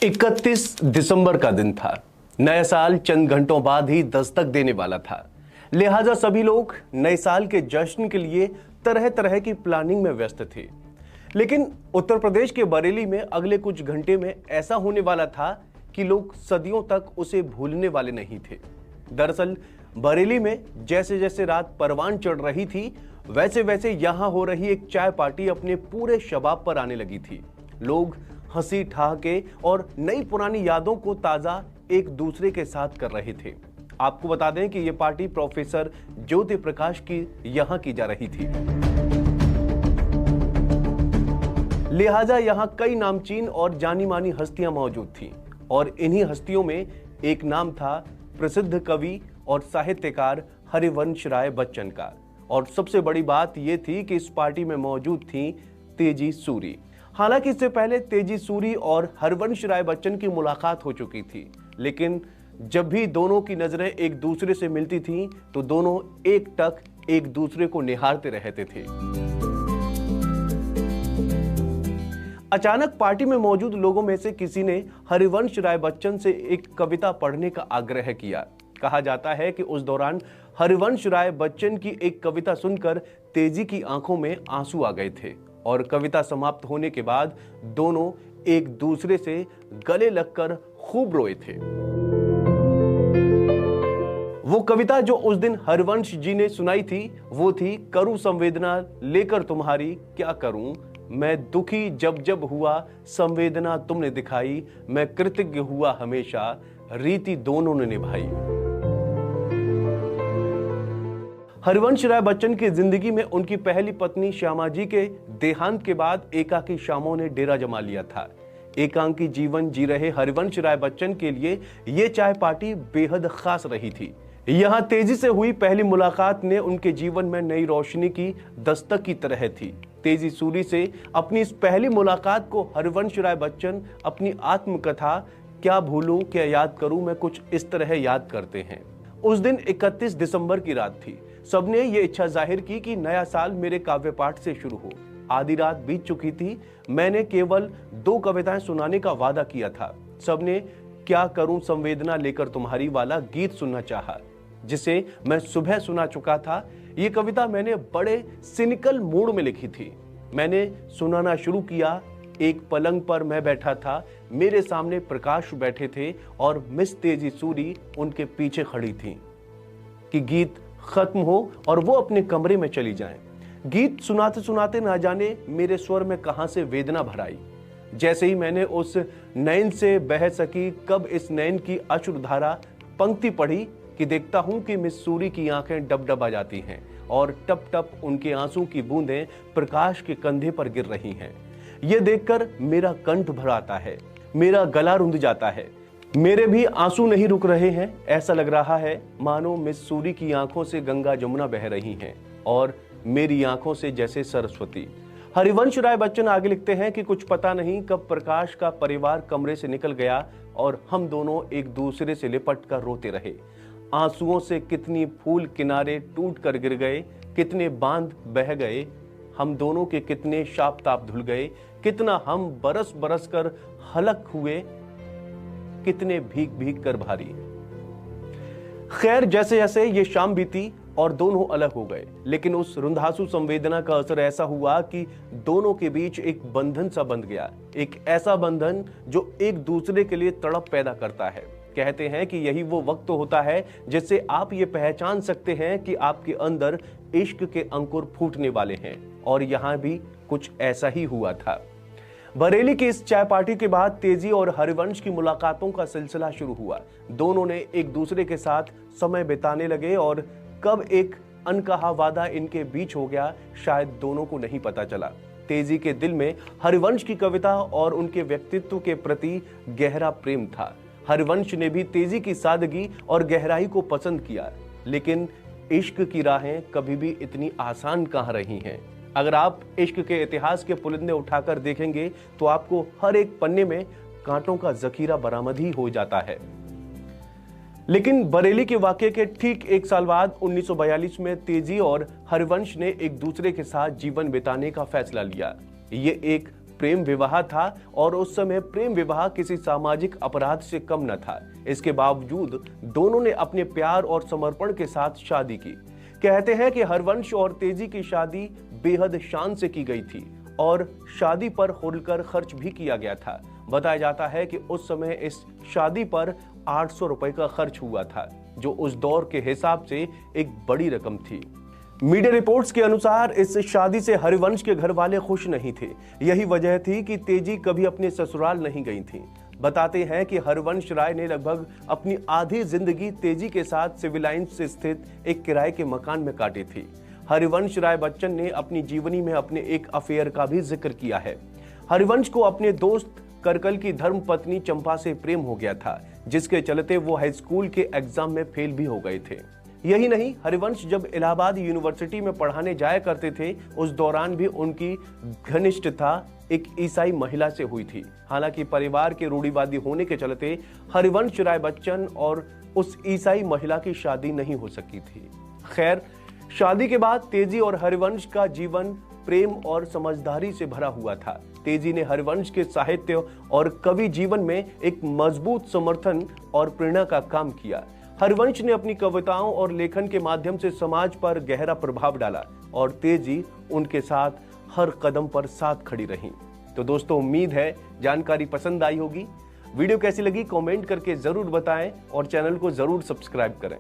31 दिसंबर का दिन था। नया साल चंद घंटों बाद ही दस्तक देने वाला था। लिहाजा सभी लोग नए साल के जश्न के लिए तरह तरह की प्लानिंग में व्यस्त थे। लेकिन उत्तर प्रदेश के बरेली में अगले कुछ घंटे में ऐसा होने वाला था कि लोग सदियों तक उसे भूलने वाले नहीं थे। दरअसल बरेली में जैसे जैसे रात परवान चढ़ रही थी, वैसे वैसे यहां हो रही एक चाय पार्टी अपने पूरे शबाब पर आने लगी थी। लोग हंसी ठहाके और नई पुरानी यादों को ताजा एक दूसरे के साथ कर रहे थे। आपको बता दें कि यह पार्टी प्रोफेसर ज्योति प्रकाश की यहां की जा रही थी। लिहाजा यहां कई नामचीन और जानी मानी हस्तियां मौजूद थीं और इन्हीं हस्तियों में एक नाम था प्रसिद्ध कवि और साहित्यकार हरिवंश राय बच्चन का। और सबसे बड़ी बात यह थी कि इस पार्टी में मौजूद थी तेजी सूरी। हालांकि इससे पहले तेजी सूरी और हरिवंश राय बच्चन की मुलाकात हो चुकी थी, लेकिन जब भी दोनों की नजरें एक दूसरे से मिलती थीं, तो दोनों एकटक एक दूसरे को निहारते रहते थे। अचानक पार्टी में मौजूद लोगों में से किसी ने हरिवंश राय बच्चन से एक कविता पढ़ने का आग्रह किया। कहा जाता है कि उस दौरान हरिवंश राय बच्चन की एक कविता सुनकर तेजी की आंखों में आंसू आ गए थे और कविता समाप्त होने के बाद दोनों एक दूसरे से गले लगकर खूब रोए थे। वो कविता जो उस दिन हरिवंश जी ने सुनाई थी, वो थी करूं संवेदना लेकर तुम्हारी क्या करूं, मैं दुखी जब जब हुआ संवेदना तुमने दिखाई, मैं कृतज्ञ हुआ हमेशा रीति दोनों ने निभाई। हरिवंश राय बच्चन की जिंदगी में उनकी पहली पत्नी श्यामा जी के देहांत के बाद एकाकी शामों ने डेरा जमा लिया था। एकांकी जीवन जी रहे हरिवंश राय बच्चन के लिए यह चाय पार्टी बेहद खास रही थी। यहां तेजी से हुई पहली मुलाकात ने उनके जीवन में नई रोशनी की दस्तक की तरह थी। तेजी सूरी से अपनी इस पहली मुलाकात को हरिवंश राय बच्चन अपनी आत्मकथा क्या भूलूं क्या याद करूं मैं कुछ इस तरह याद करते हैं। उस दिन 31 दिसंबर की रात थी। सबने ये इच्छा जाहिर की कि नया साल मेरे काव्य पाठ से शुरू हो। आधी रात बीत चुकी थी। मैंने केवल 2 कविताएं सुनाने का वादा किया था। सबने क्या करूं संवेदना लेकर तुम्हारी वाला गीत सुनना चाहा, जिसे मैं सुबह सुना चुका था। ये कविता मैंने बड़े सिनिकल मूड में लिखी थी। मैंने सुनाना शुरू किया। एक पलंग पर मैं बैठा था, मेरे सामने प्रकाश बैठे थे और मिस तेजी सूरी उनके पीछे खड़ी थी कि गीत खत्म हो और वो अपने कमरे में चली जाएं। गीत सुनाते सुनाते ना जाने मेरे स्वर में कहां से वेदना भर आई। जैसे ही मैंने उस नैन से बह सकी कब इस नैन की अश्रुधारा पंक्ति पढ़ी कि देखता हूं कि मिस सूरी की आंखें डबडबा जाती हैं और टप टप उनके आंसू की बूंदें प्रकाश के कंधे पर गिर रही हैं। यह देखकर मेरा कंठ भर आता है, मेरा गला रुंध जाता है। मेरे भी आंसू नहीं रुक रहे हैं। ऐसा लग रहा है मानो मिस सूरी की आंखों से गंगा जमुना बह रही हैं और मेरी आंखों से जैसे सरस्वती। हरिवंश राय बच्चन आगे लिखते हैं कि कुछ पता नहीं कब प्रकाश का परिवार कमरे से निकल गया और हम दोनों एक दूसरे से लिपट कर रोते रहे। आंसुओं से कितनी फूल किनारे टूट कर गिर गए, कितने बांध बह गए, हम दोनों के कितने शाप ताप धुल गए, कितना हम बरस बरस कर हलक हुए, कितने भीग भीग कर भारी। खैर जैसे जैसे ये शाम बीती और दोनों अलग हो गए, लेकिन उस रुंधासु संवेदना का असर ऐसा हुआ कि दोनों के बीच एक बंधन सा बंध गया। एक ऐसा बंधन जो एक दूसरे के लिए तड़प पैदा करता है। कहते हैं कि यही वो वक्त होता है जिससे आप ये पहचान सकते हैं कि आपके अंदर इश्क के अंकुर फूटने वाले हैं। और यहां भी कुछ ऐसा ही हुआ था। बरेली की इस चाय पार्टी के बाद तेजी और हरिवंश की मुलाकातों का सिलसिला शुरू हुआ। दोनों ने एक दूसरे के साथ समय बिताने लगे और कब एक अनकहा वादा इनके बीच हो गया, शायद दोनों को नहीं पता चला। तेजी के दिल में हरिवंश की कविता और उनके व्यक्तित्व के प्रति गहरा प्रेम था। हरिवंश ने भी तेजी की सादगी और गहराई को पसंद किया, लेकिन इश्क की राहें कभी भी इतनी आसान कहां रही हैं। अगर आप इश्क के इतिहास के पुलिंदे उठाकर देखेंगे तो आपको हर एक पन्ने में कांटों का जखीरा बरामद ही हो जाता है। लेकिन बरेली के वाकये के ठीक 1 साल बाद 1942 में तेजी और हरिवंश ने एक दूसरे के साथ जीवन बिताने का फैसला लिया। ये एक प्रेम विवाह था और उस समय प्रेम विवाह किसी सामाजिक अपराध से कम न था। इसके बावजूद दोनों ने अपने प्यार और समर्पण के साथ शादी की। कहते हैं कि हरवंश और तेजी की शादी बेहद शान से की गई थी और शादी पर खुलकर खर्च भी किया गया था। बताया जाता है कि उस समय इस शादी पर 800 रुपए का खर्च हुआ था, जो उस दौर के हिसाब से एक बड़ी रकम थी। मीडिया रिपोर्ट्स के अनुसार इस शादी से हरिवंश के घर वाले खुश नहीं थे। यही वजह थी कि तेजी कभी अपने ससुराल नहीं गई थी। बताते हैं कि हरवंश राय ने लगभग अपनी आधी जिंदगी तेजी के साथ सिविल लाइंस स्थित एक किराए के मकान में काटी थी। हरिवंश राय बच्चन ने अपनी जीवनी में अपने एक अफेयर का भी जिक्र किया है। हरिवंश को अपने दोस्त करकल की धर्म पत्नी चंपा से प्रेम हो गया था, जिसके चलते वो हाई स्कूल के एग्जाम में फेल भी हो गए थे। यही नहीं, हरिवंश जब इलाहाबाद यूनिवर्सिटी में पढ़ाने जाया करते थे, उस दौरान भी उनकी घनिष्ठता एक ईसाई महिला से हुई थी। हालांकि परिवार के रूढ़िवादी होने के चलते हरिवंश राय बच्चन और उस ईसाई महिला की शादी नहीं हो सकी थी। खैर, शादी के बाद तेजी और हरिवंश का जीवन प्रेम और समझदारी से भरा हुआ था। तेजी ने हरिवंश के साहित्य और कवि जीवन में एक मजबूत समर्थन और प्रेरणा का काम किया। हरिवंश ने अपनी कविताओं और लेखन के माध्यम से समाज पर गहरा प्रभाव डाला और तेजी उनके साथ हर कदम पर साथ खड़ी रही। तो दोस्तों, उम्मीद है जानकारी पसंद आई होगी। वीडियो कैसी लगी कमेंट करके जरूर बताएं और चैनल को जरूर सब्सक्राइब करें।